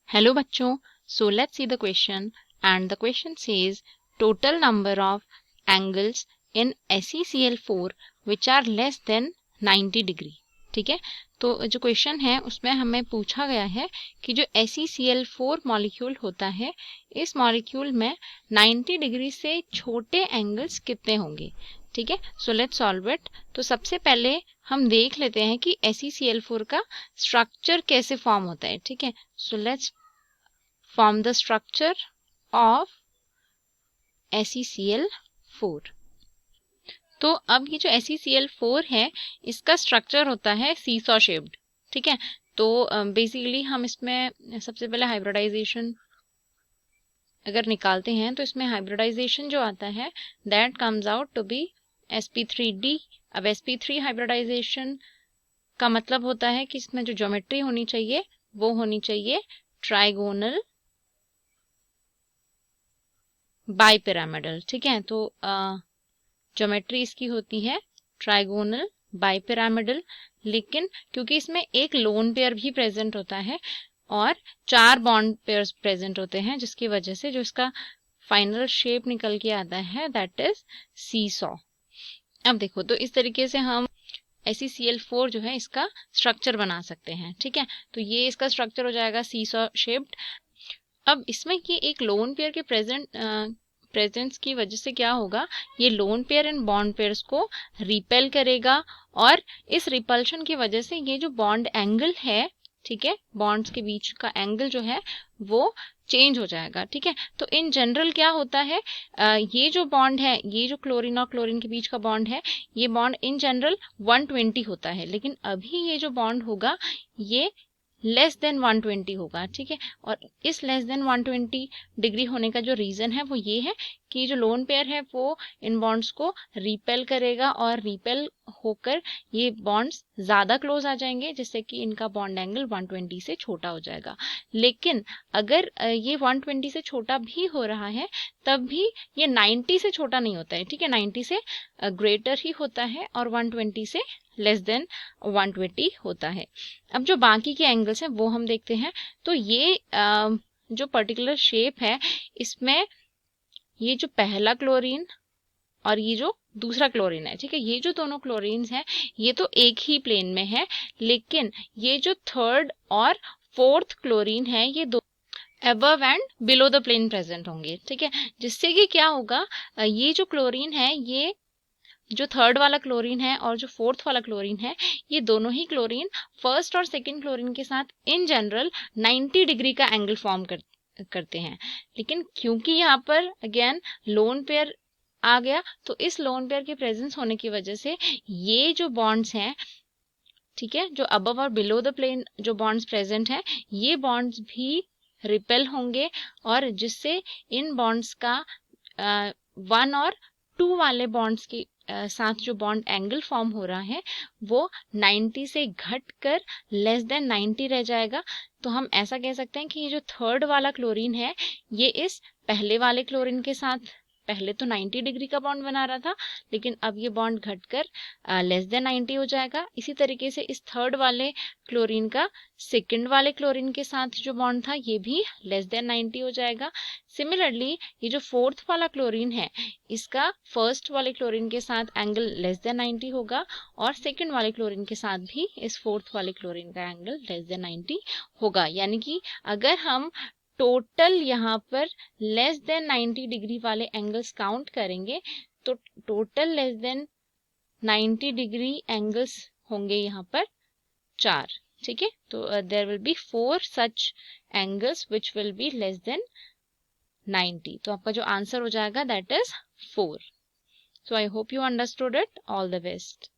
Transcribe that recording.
Hello bachcho, so let's see the question, and the question says total number of angles in SeCl4 which are less than 90 degree. ठीक है, तो जो question है उसमें हमें पूछा गया है कि जो SeCl4 मॉलिक्यूल होता है इस मॉलिक्यूल में 90 डिग्री से छोटे एंगल्स कितने होंगे। ठीक है, सो लेट्स सॉल्व इट। तो सबसे पहले हम देख लेते हैं कि SeCl4 का स्ट्रक्चर कैसे फॉर्म होता है। ठीक है, so let's form the structure of SeCl4। तो अब ये जो SeCl4 है इसका स्ट्रक्चर होता है सीसॉ शेप्ड। ठीक है, तो बेसिकली हम इसमें सबसे पहले हाइब्रिडाइजेशन अगर निकालते हैं तो इसमें हाइब्रिडाइजेशन जो आता है that comes out to be sp3d। अब sp3 हाइब्रिडाइजेशन का मतलब होता है कि इसमें जो ज्योमेट्री होनी चाहिए वो होनी चाहिए ट्राइगोनल बाइपिरामिडल। ठीक है, तो ज्योमेट्री इसकी होती है ट्राइगोनल बाइपिरामिडल, लेकिन क्योंकि इसमें एक लोन पेयर भी प्रेजेंट होता है और 4 बॉन्ड पेयर्स प्रेजेंट होते हैं जिसकी वजह से जो इसका फाइनल शेप निकल के आता है दैट इज सीसॉ। अब देखो, तो इस तरीके से हम SeCl4 जो है इसका स्ट्रक्चर बना सकते हैं। ठीक है, तो ये इसका स्ट्रक्चर हो जाएगा सीसॉ शेप्ड। अब इसमें ये एक लोन पेयर के प्रेजेंस की वजह से क्या होगा, ये lone pair in bond pairs को रिपेल करेगा और इस रिपल्शन की वजह से ये जो बॉन्ड एंगल है, ठीक है, बॉन्ड्स के बीच का एंगल जो है वो चेंज हो जाएगा। ठीक है, तो इन जनरल क्या होता है, ये जो बॉन्ड है, ये जो क्लोरीन और क्लोरीन के बीच का बॉन्ड है, ये बॉन्ड इन जनरल 120 होता है, लेकिन अभी ये जो बॉन्ड होगा ये लेस देन 120 होगा। ठीक है, और इस लेस देन 120 डिग्री होने का जो रीजन है वो ये है कि जो लोन पेयर है वो इन बॉन्ड्स को रिपेल करेगा और रिपेल होकर ये बॉन्ड्स ज्यादा क्लोज आ जाएंगे जिससे कि इनका बॉन्ड एंगल 120 से छोटा हो जाएगा। लेकिन अगर ये 120 से छोटा भी हो रहा है तब भी ये 90 से छोटा नहीं होता है। ठीक है, 90 से ग्रेटर ही होता है और 120 से लेस देन 120 होता है। अब जो बाकी के एंगल्स हैं वो हम देखते हैं। तो ये जो पर्टिकुलर शेप है इसमें ये जो पहला क्लोरीन और ये जो दूसरा क्लोरीन है, ठीक है, ये जो दोनों क्लोरीन्स हैं ये तो एक ही प्लेन में है, लेकिन ये जो थर्ड और फोर्थ क्लोरीन है ये दो above and below the plane present होंगे। ठीक है, जिससे कि क्या होगा, ये जो क्लोरीन है, ये जो थर्ड वाला क्लोरीन है और जो फोर्थ वाला क्लोरीन है, ये दोनों ही क्लोरीन फर्स्ट और सेकंड क्लोरीन के साथ इन जनरल 90 डिग्री का एंगल फॉर्म करते हैं। लेकिन क्योंकि यहाँ पर अगेन लोन पेयर आ गया तो इस लोन पेयर के प्रेजेंस होने की वजह से ये जो बॉन्ड्स हैं, ठीक है, जो अबव और बिलो द प्लेन जो बॉन्ड्स प्रेजेंट हैं, ये बॉन्ड्स भी रिपेल होंगे और जिससे इन बॉन्ड्स का 1 और 2 वाले बॉन्ड्स के साथ जो बॉन्ड एंगल फॉर्म हो रहा है वो 90 से घट कर लेस देन 90 रह जाएगा। तो हम ऐसा कह सकते हैं कि ये जो थर्ड वाला क्लोरीन है ये इस पहले वाले क्लोरीन के साथ पहले तो 90 डिग्री का बॉन्ड बना रहा था, लेकिन अब ये बॉन्ड घटकर लेस देन 90 हो जाएगा। इसी तरीके से इस थर्ड वाले क्लोरीन का सेकंड वाले क्लोरीन के साथ जो बॉन्ड था ये भी लेस देन 90 हो जाएगा। सिमिलरली ये जो फोर्थ वाला क्लोरीन है इसका फर्स्ट वाले क्लोरीन के साथ एंगल लेस देन 90 होगा और सेकंड वाले क्लोरीन के साथ भी इस फोर्थ वाले क्लोरीन का एंगल लेस देन 90 होगा। यानी कि अगर हम टोटल यहाँ पर लेस देन 90 डिग्री वाले एंगल्स काउंट करेंगे तो total less than 90 degree angles होंगे यहाँ पर 4। ठीक है, तो there will be 4 such angles which will be less than 90। तो आपका जो आंसर हो जाएगा that is 4। So I hope you understood it. All the best.